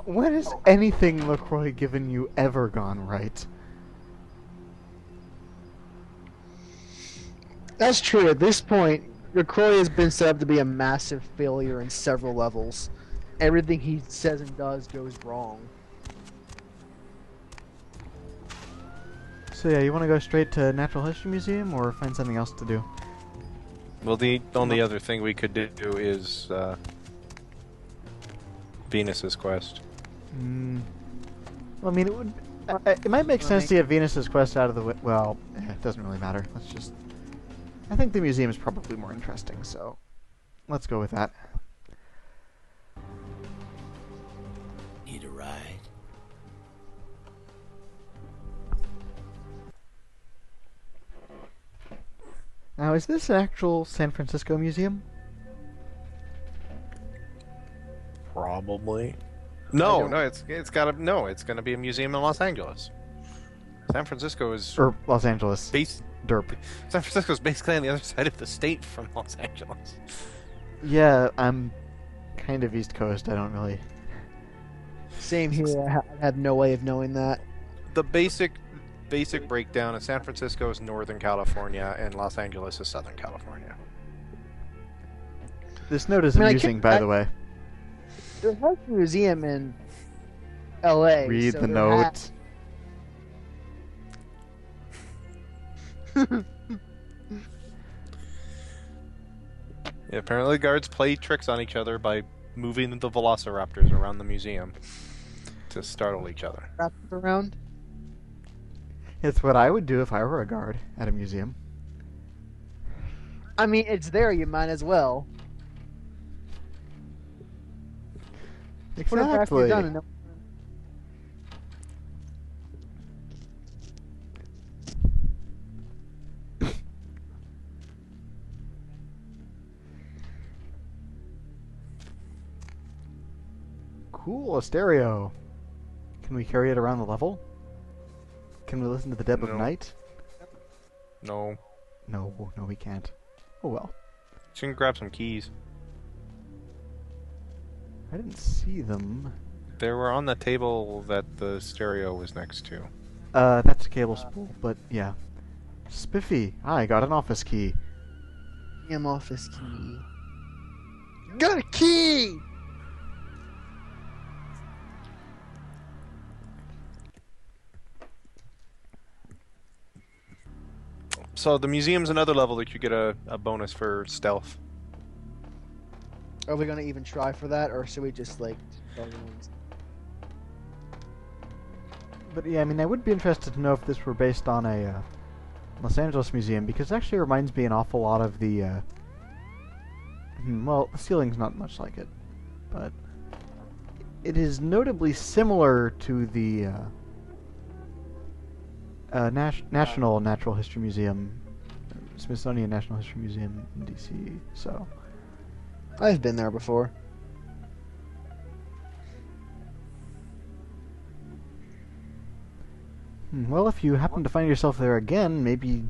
When has anything LaCroix given you ever gone right? That's true. At this point, LaCroix has been set up to be a massive failure in several levels. Everything he says and does goes wrong. So yeah, you want to go straight to Natural History Museum or find something else to do? Well, the only other thing we could do is Venus's quest. Well, I mean, it might make sense to get Venus's quest out of the way. Well, it doesn't really matter. Let's just. I think the museum is probably more interesting, so let's go with that. Need a ride? Now, is this an actual San Francisco museum? Probably. No, it's gonna be a museum in Los Angeles. San Francisco is Or Los Angeles. Derp. San Francisco's basically on the other side of the state from Los Angeles. Yeah, I'm kind of East Coast. I don't really. Same here. I have no way of knowing that. The basic breakdown is San Francisco is Northern California and Los Angeles is Southern California. This note is amusing, by the way. There's a museum in L.A. Read so the note. Yeah, apparently guards play tricks on each other by moving the velociraptors around the museum to startle each other. Wrap it around. It's what I would do if I were a guard at a museum. I mean, it's there. You might as well. Put it back where you're done and Cool, a stereo. Can we carry it around the level? Can we listen to the Dead of Night? No. No, we can't. Oh well. You can grab some keys. I didn't see them. They were on the table that the stereo was next to. That's a cable spool, but yeah. Spiffy, I got an office key. Damn office key. Got a key! So the museum's another level that you get a bonus for stealth. Are we gonna even try for that, or should we just like? But yeah, I mean, I would be interested to know if this were based on a Los Angeles museum, because it actually reminds me an awful lot of the. Well, the ceiling's not much like it, but it is notably similar to the National Natural History Museum, Smithsonian National History Museum in D.C. So. I've been there before. Well, if you happen to find yourself there again, maybe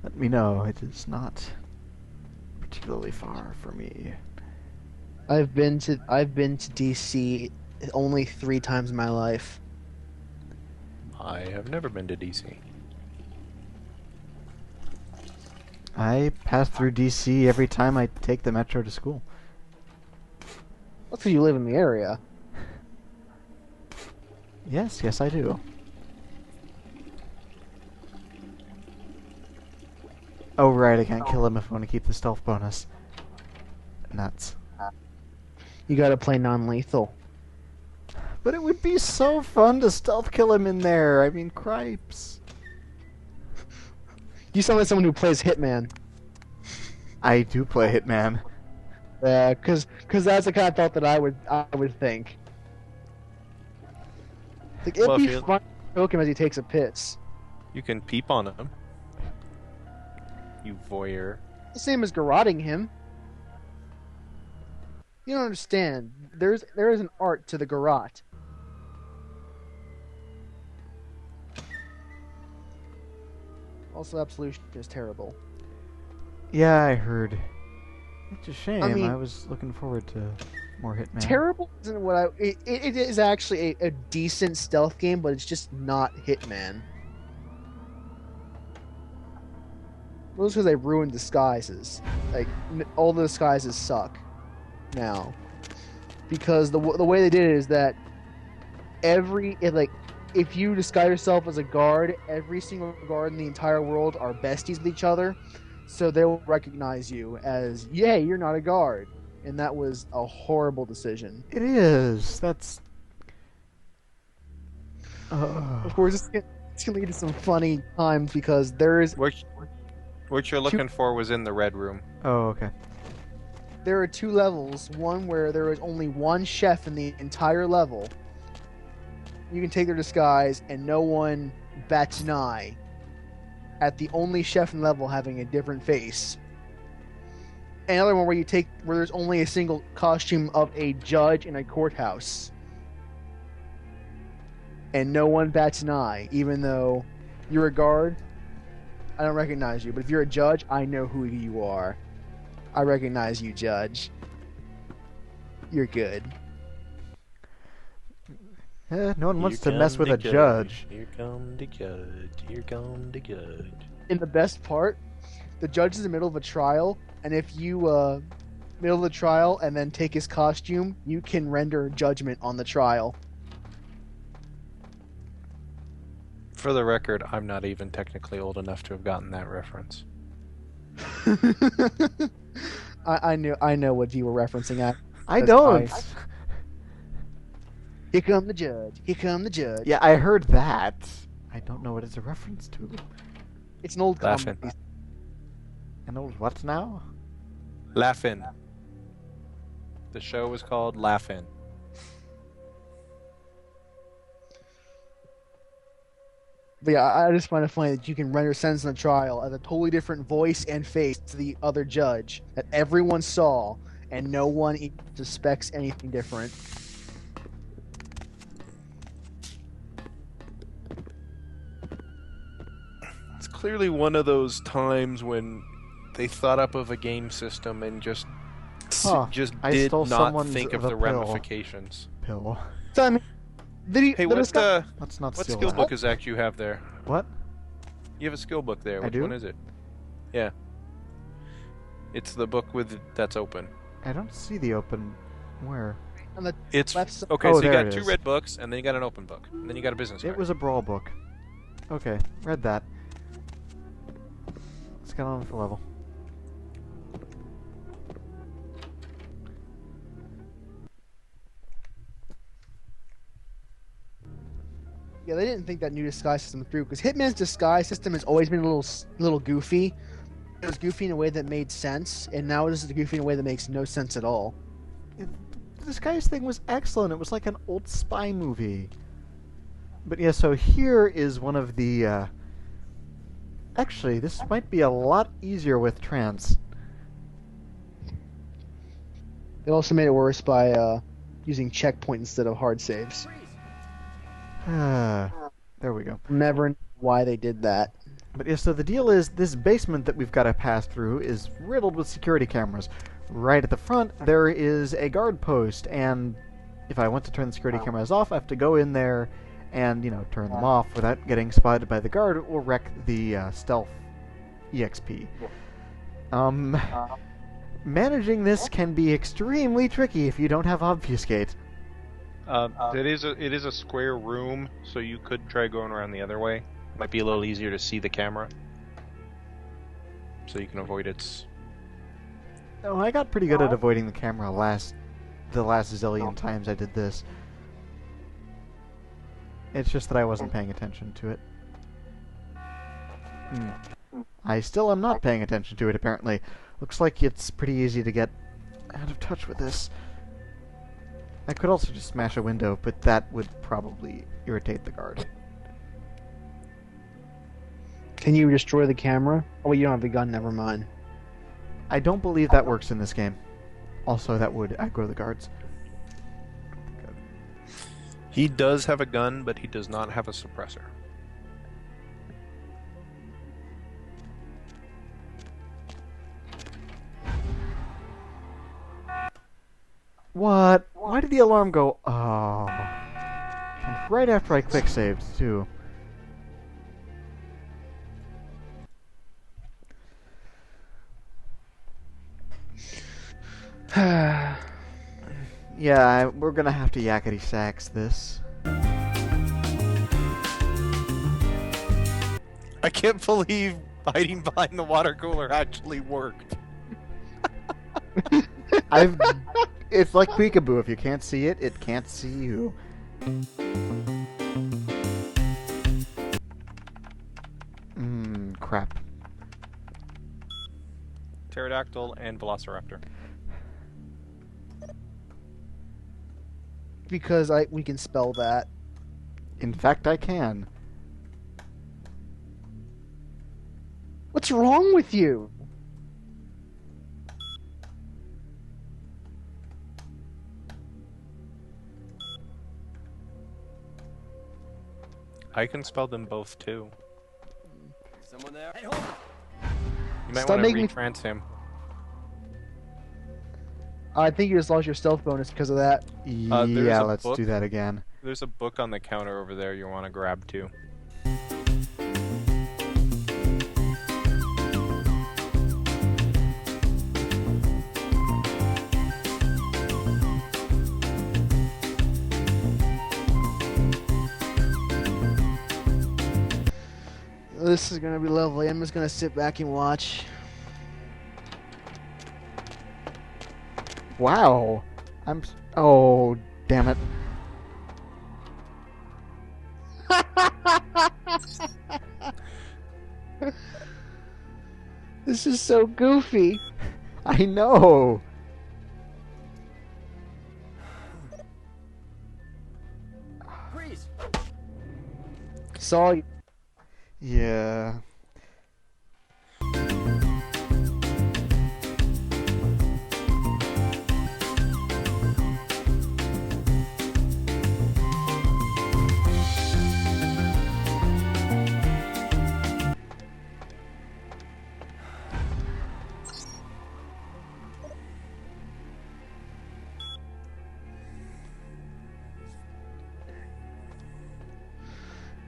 let me know. It is not particularly far for me. I've been to DC only 3 times in my life. I have never been to DC. I pass through DC every time I take the metro to school. That's because you live in the area. Yes, I do. Oh right, I can't kill him if I want to keep the stealth bonus. Nuts. You gotta play non-lethal. But it would be so fun to stealth kill him in there. I mean, cripes. You sound like someone who plays Hitman. I do play Hitman. Yeah, cause that's the kind of thought that I would think. Like, it'd be fun to choke him as he takes a piss. You can peep on him. You voyeur. The same as garroting him. You don't understand. There is an art to the garrote. Also, Absolution is terrible. Yeah, I heard. It's a shame. I mean, I was looking forward to More Hitman. Terrible isn't what I. It is actually a decent stealth game, but it's just not Hitman. Well, it's because they ruined disguises. Like all the disguises suck now, because the way they did it is that if you disguise yourself as a guard, every single guard in the entire world are besties with each other, so they'll recognize you as, yay, you're not a guard. And that was a horrible decision. It is. That's. Of course, it's gonna lead to some funny times because there is What you're looking for was in the red room. Oh, okay. there are two levels. One where there is only one chef in the entire level. You can take their disguise, and no one bats an eye at the only chef in the level having a different face. Another one where there's only a single costume of a judge in a courthouse, and no one bats an eye, even though you're a guard. I don't recognize you, but if you're a judge, I know who you are. I recognize you, judge. You're good. No one wants to mess with a judge. Here come the judge. Here come the judge. And the best part, the judge is in the middle of a trial, and if you middle of the trial and then take his costume, you can render judgment on the trial. For the record, I'm not even technically old enough to have gotten that reference. I know what you were referencing at. I don't. Here come the judge. Here come the judge. Yeah, I heard that. I don't know what it's a reference to. It's an old Laughing. comedy. An old what now? Laughin'. The show was called Laughin'. But yeah, I just find it funny that you can render sentence in a trial as a totally different voice and face to the other judge that everyone saw, and no one even suspects anything different. It's clearly one of those times when they thought up of a game system and just I did stole not someone's think of the the pill. ramifications. Pill. So I mean, Hey, Let's not what steal skill that. book is that you have there? What? You have a skill book there. I Which do? one is it? Yeah. It's the book that's open. I don't see the open. Where? on the It's left side. okay. Oh, So you there got it two is. red books, and then you got an open book, and then you got a business card. It was a brawl book. Okay, read that. Let's get on with the level. Yeah, they didn't think that new disguise system through because Hitman's disguise system has always been a little goofy. It was goofy in a way that made sense, and now this is goofy in a way that makes no sense at all. This guy's thing was excellent. It was like an old spy movie. But yeah, so here is one of the. Actually, this might be a lot easier with trance. They also made it worse by using checkpoint instead of hard saves. There we go. Never know why they did that. But yeah, so the deal is this basement that we've got to pass through is riddled with security cameras. Right at the front, there is a guard post, and if I want to turn the security cameras off, I have to go in there and, turn them off without getting spotted by the guard. It will wreck the stealth EXP. Managing this can be extremely tricky if you don't have obfuscate. It is a square room, so you could try going around the other way. Might be a little easier to see the camera, so you can avoid its. Oh, I got pretty good at avoiding the camera the last zillion times I did this. It's just that I wasn't paying attention to it. I still am not paying attention to it, apparently. Looks like it's pretty easy to get out of touch with this. I could also just smash a window, but that would probably irritate the guard. Can you destroy the camera? Oh, you don't have a gun. Never mind. I don't believe that works in this game. Also, that would aggro the guards. He does have a gun, but he does not have a suppressor. What? Why did the alarm go? Oh. And right after I quick saved, too. Yeah, we're gonna have to yakety sax this. I can't believe hiding behind the water cooler actually worked. It's like peekaboo. If you can't see it, it can't see you. Crap. Pterodactyl and Velociraptor. Because we can spell that. In fact, I can. What's wrong with you? I can spell them both too. Someone there? Hey, You might Stop want to making me- retrans him. I think you just lost your stealth bonus because of that. There's Yeah, a let's book. do that again. There's a book on the counter over there you want to grab too. This is gonna be lovely. I'm just gonna sit back and watch. Wow. Oh, damn it. This is so goofy. I know. Freeze! Saw you. Yeah.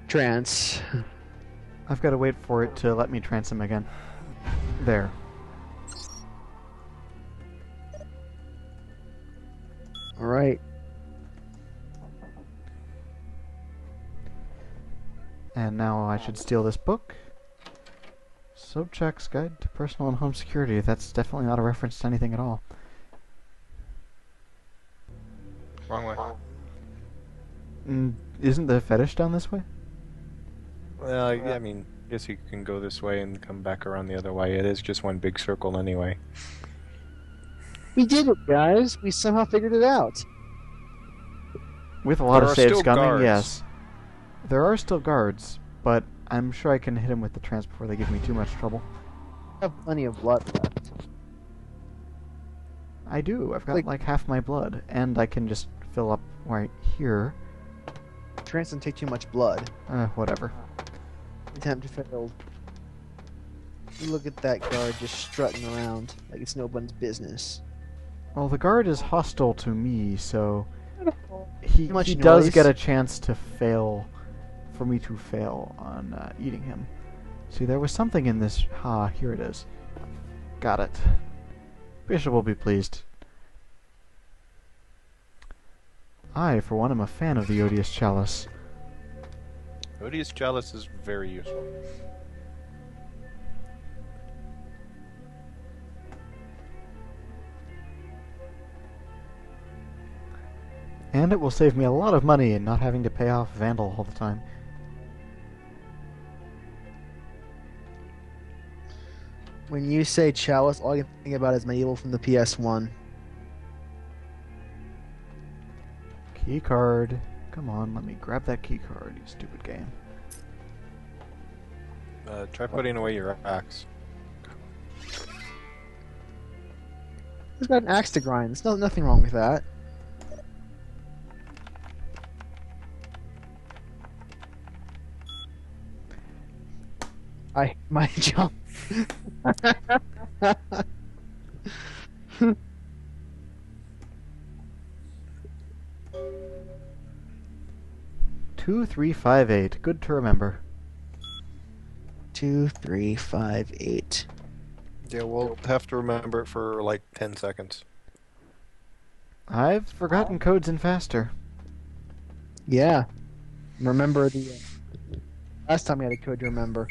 Trance. I've got to wait for it to let me trance him again. There. All right. And now I should steal this book. Sobchak's Guide to Personal and Home Security. That's definitely not a reference to anything at all. Wrong way. Isn't the fetish down this way? Well, I mean, guess you can go this way and come back around the other way. It is just one big circle anyway. We did it, guys. We somehow figured it out. With a lot There of are saves still coming, guards. yes. There are still guards, but I'm sure I can hit him with the trance before they give me too much trouble. I have plenty of blood left. I do. I've got like half my blood, and I can just fill up right here. Trance doesn't take too much blood. Whatever. Attempt failed. Look at that guard just strutting around like it's nobody's business. Well, the guard is hostile to me, so he Too much does noise. get a chance to fail, for me to fail on eating him. See, there was something in this. Here it is. Got it. Bishop will be pleased. I, for one, am a fan of the Odious Chalice. Odious Chalice is very useful. And it will save me a lot of money in not having to pay off Vandal all the time. When you say chalice, all I can think about is medieval from the PS1. Key card. Come on, let me grab that key card, you stupid game. Try putting away your axe. He's got an axe to grind. There's nothing wrong with that. My jump. 2358. Good to remember. 2358. Yeah, we'll have to remember it for like 10 seconds. I've forgotten codes in faster. Yeah. Remember the last time we had a code to remember.